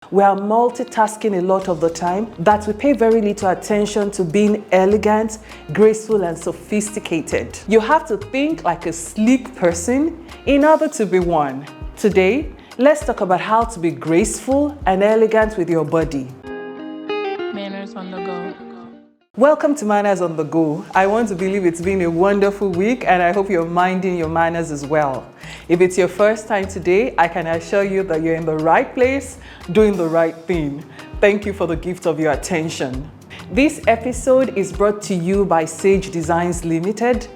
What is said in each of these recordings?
We are multitasking a lot of the time that we pay very little attention to being elegant, graceful, and sophisticated. You have to think like a sleek person in order to be one. Today, let's talk about how to be graceful and elegant with your body. Manners on the go. Welcome to Manners on the Go. I want to believe it's been a wonderful week and I hope you're minding your manners as well. If it's your first time today, I can assure you that you're in the right place, doing the right thing. Thank you for the gift of your attention. This episode is brought to you by Sage Designs Limited,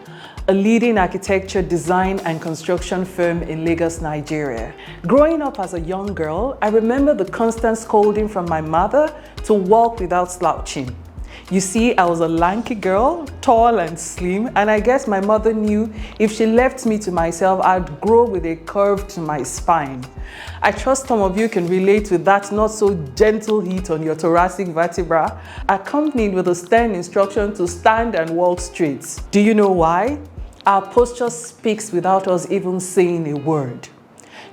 a leading architecture, design, and construction firm in Lagos, Nigeria. Growing up as a young girl, I remember the constant scolding from my mother to walk without slouching. You see, I was a lanky girl, tall and slim, and I guess my mother knew if she left me to myself, I'd grow with a curve to my spine. I trust some of you can relate with that not so gentle hit on your thoracic vertebra, accompanied with a stern instruction to stand and walk straight. Do you know why? Our posture speaks without us even saying a word.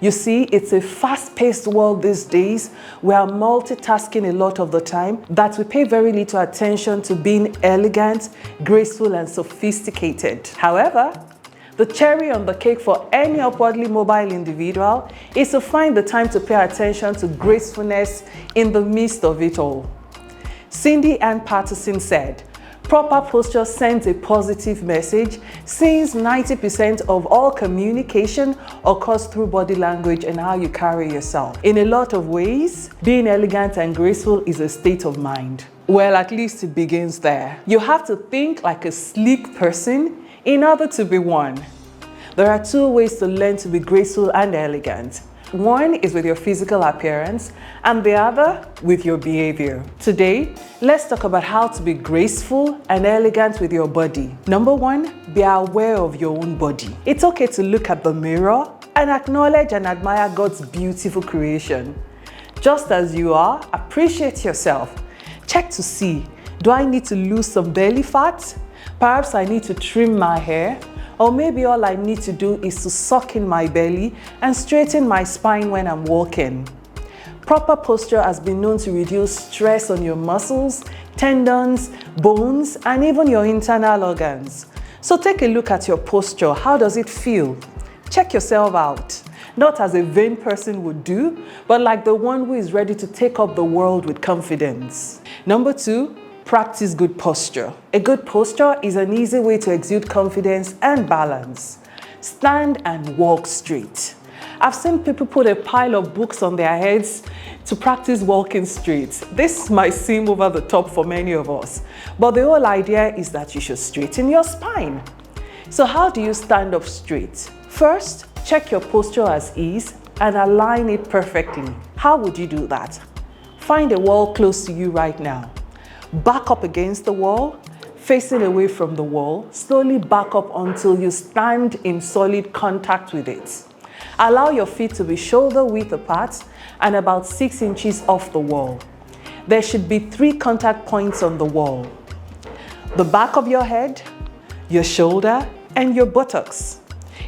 You see, it's a fast-paced world these days. We are multitasking a lot of the time that we pay very little attention to being elegant, graceful, and sophisticated. However, the cherry on the cake for any upwardly mobile individual is to find the time to pay attention to gracefulness in the midst of it all. Cindy Ann Patterson said, "Proper posture sends a positive message since 90% of all communication occurs through body language and how you carry yourself. In a lot of ways, being elegant and graceful is a state of mind. Well, at least it begins there. You have to think like a sleek person in order to be one. There are two ways to learn to be graceful and elegant. One is with your physical appearance and the other with your behavior. Today, let's talk about how to be graceful and elegant with your body. Number one, be aware of your own body. It's okay to look at the mirror and acknowledge and admire God's beautiful creation. Just as you are, appreciate yourself. Check to see, do I need to lose some belly fat? Perhaps I need to trim my hair. Or maybe all I need to do is to suck in my belly and straighten my spine when I'm walking. Proper posture has been known to reduce stress on your muscles, tendons, bones, and even your internal organs. So take a look at your posture. How does it feel? Check yourself out. Not as a vain person would do, but like the one who is ready to take up the world with confidence. Number two, practice good posture. A good posture is an easy way to exude confidence and balance. Stand and walk straight. I've seen people put a pile of books on their heads to practice walking straight. This might seem over the top for many of us, but the whole idea is that you should straighten your spine. So how do you stand up straight? First, check your posture as is and align it perfectly. How would you do that? Find a wall close to you right now. Back up against the wall, facing away from the wall. Slowly back up until you stand in solid contact with it. Allow your feet to be shoulder width apart and about 6 inches off the wall. There should be 3 contact points on the wall: the back of your head, your shoulder, and your buttocks.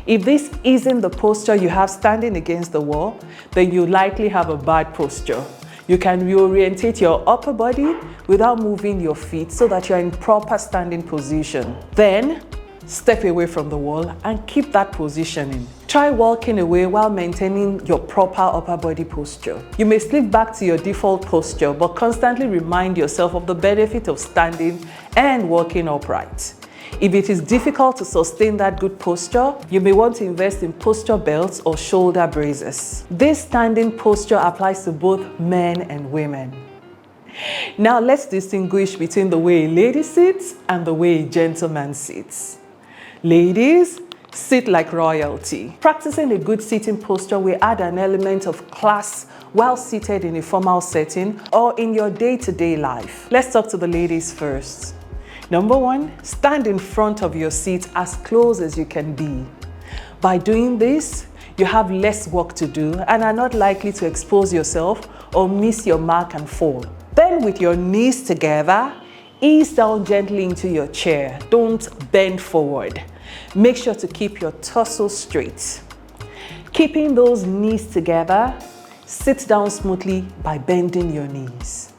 If this isn't the posture you have standing against the wall, then you likely have a bad posture. You can reorientate your upper body without moving your feet so that you're in proper standing position. Then, step away from the wall and keep that positioning. Try walking away while maintaining your proper upper body posture. You may slip back to your default posture, but constantly remind yourself of the benefit of standing and walking upright. If it is difficult to sustain that good posture, you may want to invest in posture belts or shoulder braces. This standing posture applies to both men and women. Now let's distinguish between the way a lady sits and the way a gentleman sits. Ladies, sit like royalty. Practicing a good sitting posture will add an element of class while seated in a formal setting or in your day-to-day life. Let's talk to the ladies first. Number one, stand in front of your seat as close as you can be. By doing this, you have less work to do and are not likely to expose yourself or miss your mark and fall. Then with your knees together, ease down gently into your chair. Don't bend forward. Make sure to keep your torso straight. Keeping those knees together, Sit down smoothly by bending your knees.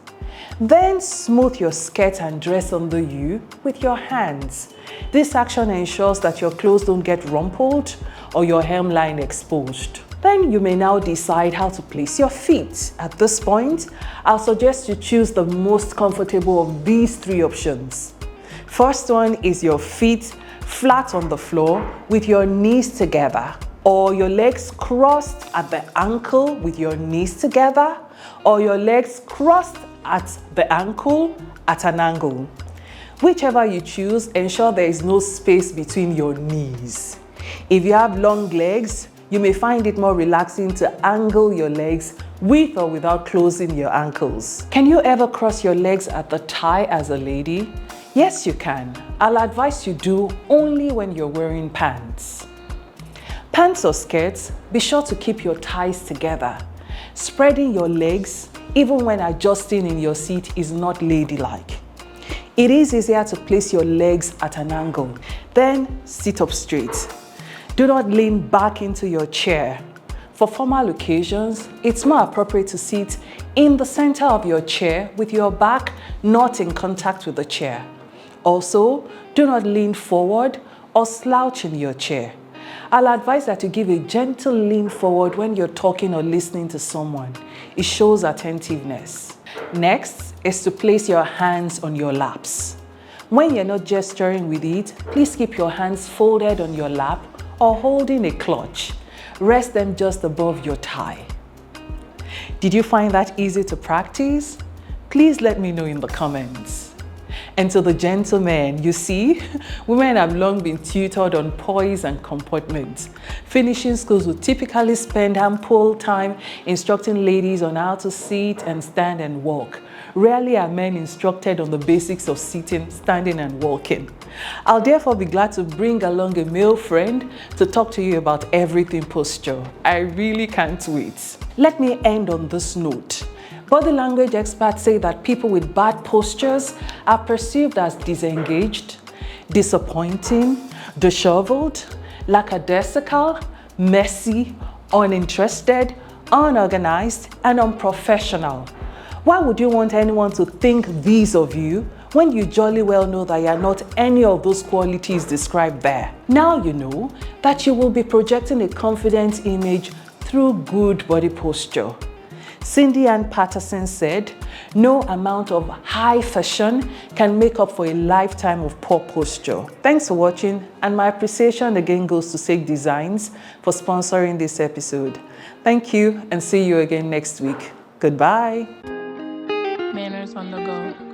Then smooth your skirt and dress under you with your hands. This action ensures that your clothes don't get rumpled or your hemline exposed. Then you may now decide how to place your feet. At this point, I'll suggest you choose the most comfortable of these three options. First one is your feet flat on the floor with your knees together, or your legs crossed at the ankle with your knees together, or your legs crossed at the ankle at an angle. Whichever you choose, ensure there is no space between your knees. If you have long legs, you may find it more relaxing to angle your legs with or without closing your ankles. Can you ever cross your legs at the thigh as a lady? Yes, you can. I'll advise you do only when you're wearing pants. Pants or skirts, be sure to keep your thighs together. Spreading your legs, even when adjusting in your seat, is not ladylike. It is easier to place your legs at an angle. Then sit up straight. Do not lean back into your chair. For formal occasions, it's more appropriate to sit in the center of your chair with your back not in contact with the chair. Also, do not lean forward or slouch in your chair. I'll advise that you give a gentle lean forward when you're talking or listening to someone. It shows attentiveness. Next is to place your hands on your laps. When you're not gesturing with it, please keep your hands folded on your lap or holding a clutch. Rest them just above your thigh. Did you find that easy to practice? Please let me know in the comments. And to the gentlemen, you see, women have long been tutored on poise and comportment. Finishing schools would typically spend ample time instructing ladies on how to sit and stand and walk. Rarely are men instructed on the basics of sitting, standing and walking. I'll therefore be glad to bring along a male friend to talk to you about everything posture. I really can't wait. Let me end on this note. Body language experts say that people with bad postures are perceived as disengaged, disappointing, dishevelled, lackadaisical, messy, uninterested, unorganized, and unprofessional. Why would you want anyone to think these of you when you jolly well know that you are not any of those qualities described there? Now you know that you will be projecting a confident image through good body posture. Cindy Ann Patterson said, "No amount of high fashion can make up for a lifetime of poor posture." Thanks for watching, and my appreciation again goes to Sake Designs for sponsoring this episode. Thank you, and see you again next week. Goodbye. Manners on the go.